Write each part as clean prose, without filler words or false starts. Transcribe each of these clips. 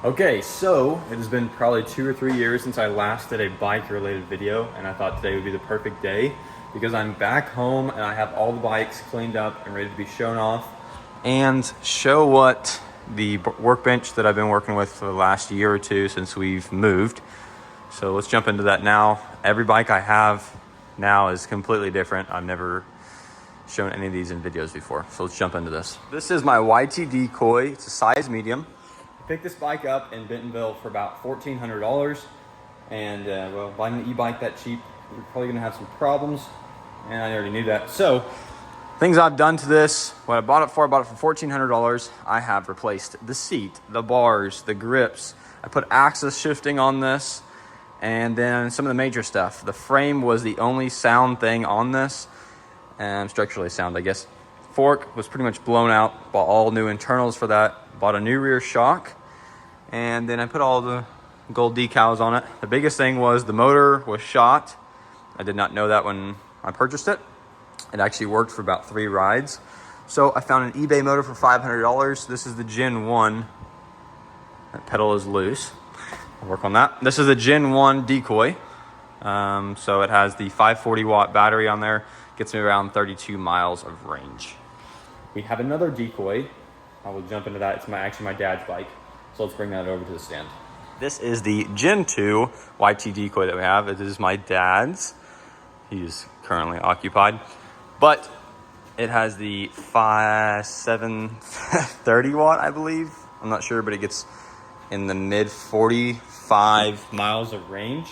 Okay, so it has been probably 2 or 3 years since I last did a bike related video, and I thought today would be the perfect day because I'm back home and I have all the bikes cleaned up and ready to be shown off and show what the workbench that I've been working with for the last year or two since we've moved. So let's jump into that now. Every bike I have now is completely different. I've never shown any of these in videos before. So let's jump into this. This is my YT Decoy. It's a size medium. I picked this bike up in Bentonville for about $1,400. And well, buying an e-bike that cheap, you're probably gonna have some problems. And I already knew that. So things I've done to this, what I bought it for $1,400. I have replaced the seat, the bars, the grips. I put axis shifting on this. And then some of the major stuff. The frame was the only sound thing on this. And structurally sound, I guess. Fork was pretty much blown out. Bought all new internals for that. Bought a new rear shock. And then I put all the gold decals on it. The biggest thing was the motor was shot. I did not know that when I purchased it. It actually worked for about 3 rides. So I found an eBay motor for $500. This is the Gen 1. That pedal is loose. I'll work on that. This is a Gen 1 Decoy. So it has the 540 watt battery on there. Gets me around 32 miles of range. We have another Decoy. I will jump into that. It's actually my dad's bike. So let's bring that over to the stand. This is the Gen 2 YT Decoy that we have. It is my dad's. He's currently occupied. But it has the 730 watt, I believe. I'm not sure, but it gets in the mid 45 miles of range.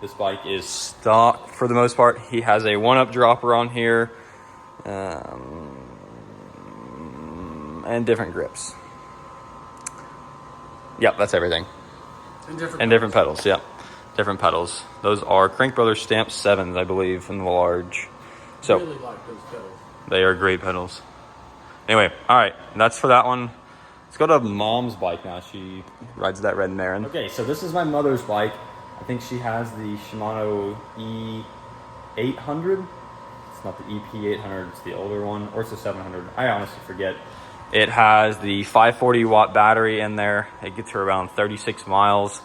This bike is stock for the most part. He has a 1-up dropper on here. And different grips. Yep, that's everything. And different pedals, yep. Different pedals. Those are Crank Brothers Stamp 7s, I believe, in the large. So, I really like those pedals. They are great pedals. Anyway, all right, that's for that one. Let's go to Mom's bike now. She rides that Red Marin. Okay, so this is my mother's bike. I think she has the Shimano E800. It's not the EP800, it's the older one, or it's the 700. I honestly forget. It has the 540 watt battery in there. It gets her around 36 miles.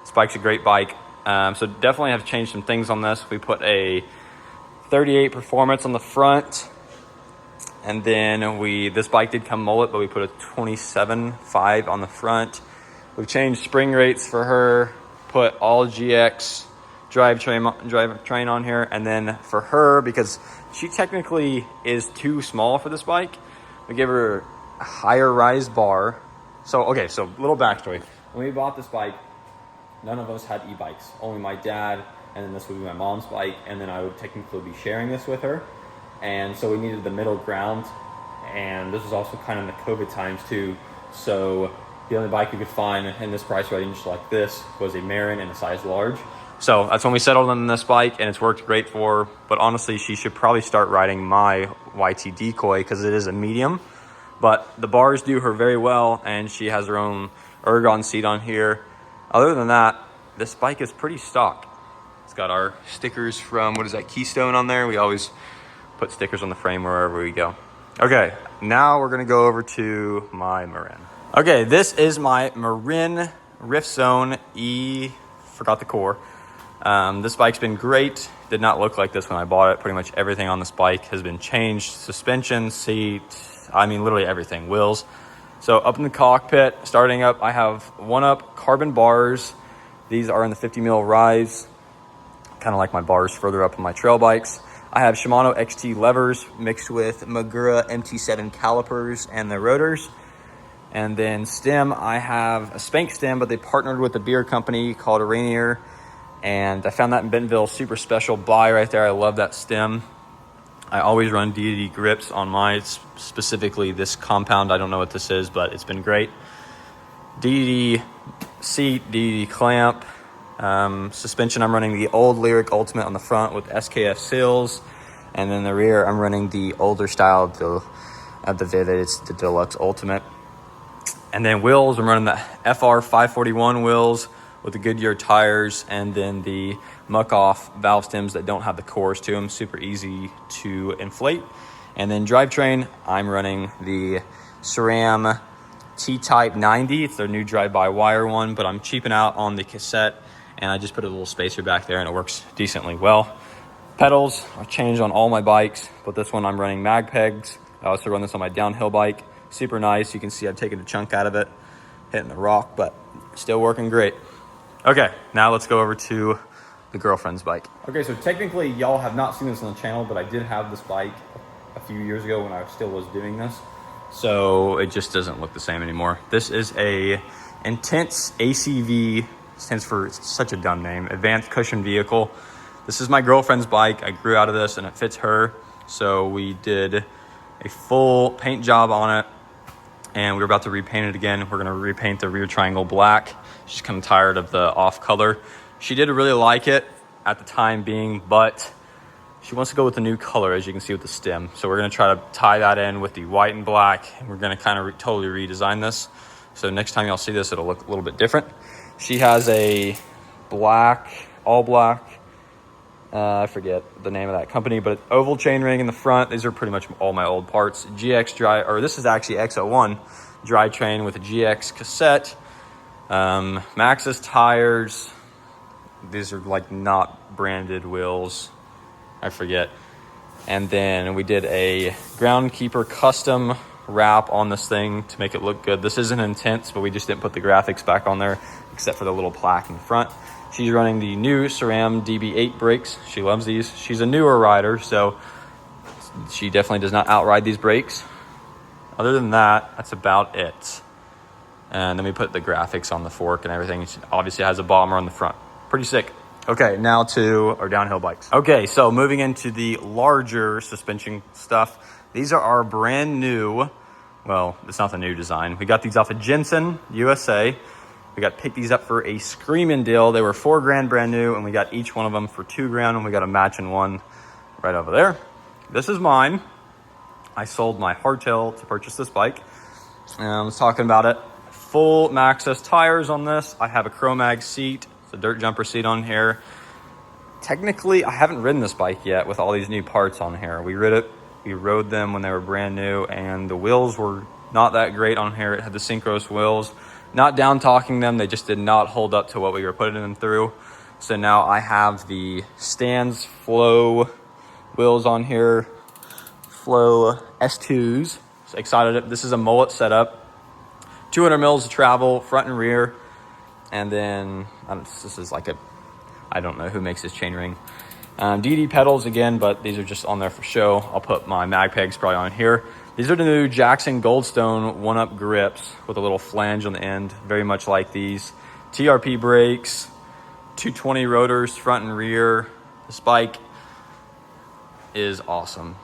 This bike's a great bike. So definitely have changed some things on this. We put a 38 Performance on the front. And then this bike did come mullet, but we put a 27.5 on the front. We've changed spring rates for her, put all GX drivetrain on here. And then for her, because she technically is too small for this bike, we gave her a higher rise bar. So little backstory. When we bought this bike, none of us had e-bikes, only my dad, and then this would be my mom's bike, and then I would technically be sharing this with her. And so we needed the middle ground, and this was also kind of in the COVID times too. So the only bike we could find in this price range like this was a Marin in a size large. So that's when we settled on this bike, and it's worked great for her. But honestly, she should probably start riding my YT Decoy because it is a medium. But the bars do her very well, and she has her own ergon seat on here. Other than that, this bike is pretty stock. It's got our stickers from, Keystone on there. We always put stickers on the frame wherever we go. Okay, now we're gonna go over to my Marin. Okay, this is my Marin Rift Zone forgot the core. This bike's been great. Did not look like this when I bought it. Pretty much everything on this bike has been changed. Suspension, seat, literally everything, wheels. So up in the cockpit, starting up, I have 1-up carbon bars. These are in the 50 mil rise, kind of like my bars further up on my trail bikes. I have Shimano XT levers mixed with Magura MT7 calipers and the rotors. And then stem, I have a Spank stem, but they partnered with a beer company called Rainier. And I found that in Bentonville, super special buy right there. I love that stem. I always run DD grips on mine, specifically this compound. I don't know what this is, but it's been great. DD seat, DD clamp. Suspension, I'm running the old Lyric Ultimate on the front with SKF seals. And then the rear, I'm running the older style of the Vivid. It's the Deluxe Ultimate. And then wheels, I'm running the FR 541 wheels with the Goodyear tires, and then the muck-off valve stems that don't have the cores to them, super easy to inflate. And then drivetrain, I'm running the SRAM T-Type 90. It's their new drive-by-wire one, but I'm cheaping out on the cassette, and I just put a little spacer back there, and it works decently well. Pedals I've changed on all my bikes, but this one I'm running mag pegs. I also run this on my downhill bike. Super nice. You can see I've taken a chunk out of it, hitting the rock, but still working great. Okay, now let's go over to the girlfriend's bike. Okay, so technically y'all have not seen this on the channel, but I did have this bike a few years ago when I still was doing this. So it just doesn't look the same anymore. This is a Intense ACV, stands for such a dumb name, Advanced Cushion Vehicle. This is my girlfriend's bike. I grew out of this and it fits her. So we did a full paint job on it and we're about to repaint it again. We're gonna repaint the rear triangle black. She's kind of tired of the off color. She did really like it at the time being, but she wants to go with the new color, as you can see with the stem. So we're gonna try to tie that in with the white and black, and we're gonna kind of totally redesign this. So next time y'all see this, it'll look a little bit different. She has a black, all black, I forget the name of that company, but oval chainring in the front. These are pretty much all my old parts. GX drive, or this is actually X01 drivetrain with a GX cassette. Maxxis tires. These are like not branded wheels. I forget. And then we did a Groundkeeper custom wrap on this thing to make it look good. This isn't Intense, but we just didn't put the graphics back on there except for the little plaque in the front. She's running the new SRAM DB8 brakes. She loves these. She's a newer rider, so she definitely does not outride these brakes. Other than that, that's about it. And then we put the graphics on the fork and everything. She obviously has a bomber on the front. Pretty sick. Okay, now to our downhill bikes. Okay, so moving into the larger suspension stuff. These are our brand new, well, it's not the new design. We got these off of Jensen, USA. We picked these up for a screaming deal. They were $4,000 brand new, and we got each one of them for $2,000, and we got a matching one right over there. This is mine. I sold my hardtail to purchase this bike. And I was talking about it. Full Maxxis tires on this. I have a Chromag seat. It's a dirt jumper seat on here. Technically, I haven't ridden this bike yet with all these new parts on here. We rode them when they were brand new, and the wheels were not that great on here. It had the Synchros wheels. Not down talking them, they just did not hold up to what we were putting them through. So now I have the Stans Flow wheels on here, Flow S2s. So excited. This is a mullet setup, 200 mils of travel, front and rear. And then this is like I don't know who makes this chainring. DD pedals again, but these are just on there for show. I'll put my mag pegs probably on here. These are the new Jackson Goldstone 1-Up grips with a little flange on the end, very much like these. TRP brakes, 220 rotors, front and rear. This bike is awesome.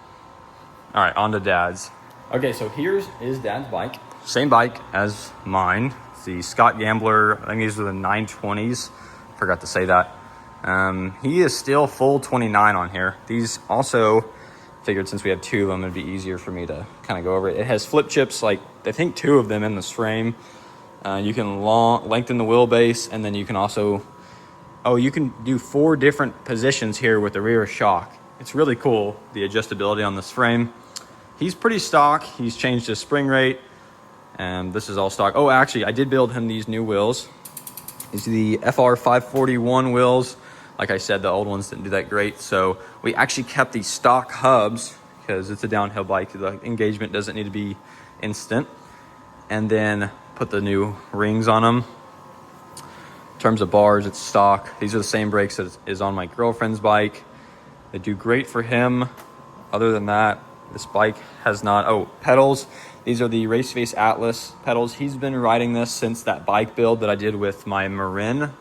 All right, on to Dad's. Okay, so here's Dad's bike. Same bike as mine. It's the Scott Gambler, I think these are the 920s. Forgot to say that. He is still full 29 on here. These also, figured since we have two of them, it'd be easier for me to kind of go over it. It has flip chips, like I think 2 of them in this frame. You can lengthen the wheelbase, and then you can also, you can do 4 different positions here with the rear shock. It's really cool, the adjustability on this frame. He's pretty stock. He's changed his spring rate, and this is all stock. Oh, actually, I did build him these new wheels. These are the FR 541 wheels. Like I said, the old ones didn't do that great. So we actually kept these stock hubs because it's a downhill bike. The engagement doesn't need to be instant. And then put the new rings on them. In terms of bars, it's stock. These are the same brakes that is on my girlfriend's bike. They do great for him. Other than that, this bike has not, pedals. These are the Raceface Atlas pedals. He's been riding this since that bike build that I did with my Marin,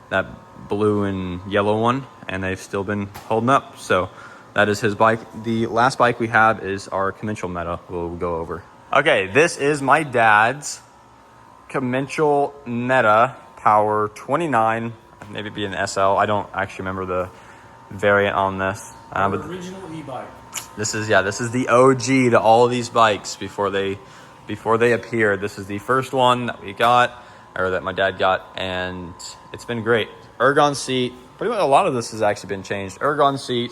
that blue and yellow one, and they've still been holding up. So that is his bike. The last bike we have is our Commencal Meta we'll go over. Okay, this is my dad's Commencal Meta Power 29, maybe be an SL. I don't actually remember the variant on this. But original e-bike. This is the OG to all of these bikes before they appeared. This is the first one that we got, or that my dad got, and it's been great. Ergon seat. Pretty much a lot of this has actually been changed. Ergon seat.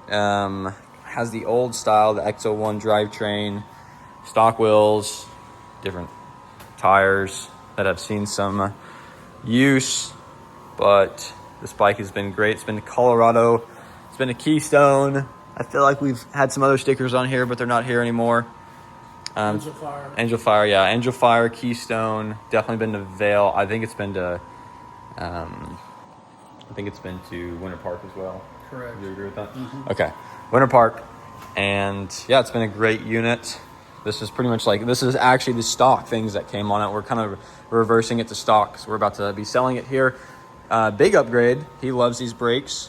Has the old style, the X01 drivetrain, stock wheels, different tires that have seen some use, but this bike has been great. It's been to Colorado, it's been to Keystone. I feel like we've had some other stickers on here, but they're not here anymore. Angel Fire. Angel Fire, yeah. Angel Fire, Keystone. Definitely been to Vail. I think it's been to Winter Park as well. Correct. Do you agree with that? Mm-hmm. Okay. Winter Park. And yeah, it's been a great unit. This is pretty much like, this is actually the stock things that came on it. We're kind of reversing it to stock. So we're about to be selling it here. Big upgrade. He loves these brakes.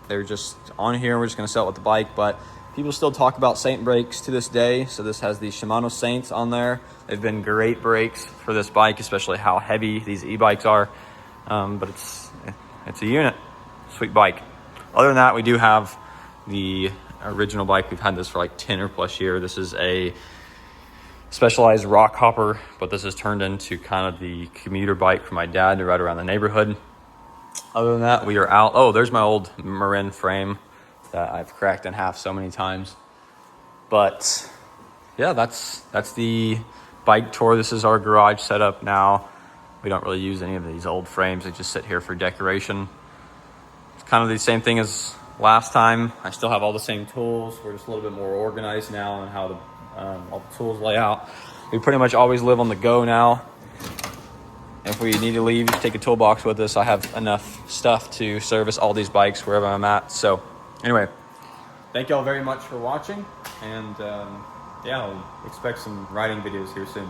They're just on here. We're just going to sell it with the bike, but people still talk about Saint brakes to this day. So this has the Shimano Saints on there. They've been great brakes for this bike, especially how heavy these e-bikes are. But it's a unit. Sweet bike. Other than that, we do have the original bike. We've had this for like 10 or plus years. This is a Specialized rock hopper, but this has turned into kind of the commuter bike for my dad to ride around the neighborhood. Other than that, we are out. Oh, there's my old Marin frame that I've cracked in half so many times. But yeah, that's the bike tour. This is our garage setup now. We don't really use any of these old frames. They just sit here for decoration. It's kind of the same thing as last time. I still have all the same tools. We're just a little bit more organized now on how all the tools lay out. We pretty much always live on the go now. If we need to leave, just take a toolbox with us. I have enough stuff to service all these bikes wherever I'm at. So anyway, thank y'all very much for watching. And yeah, I'll expect some riding videos here soon.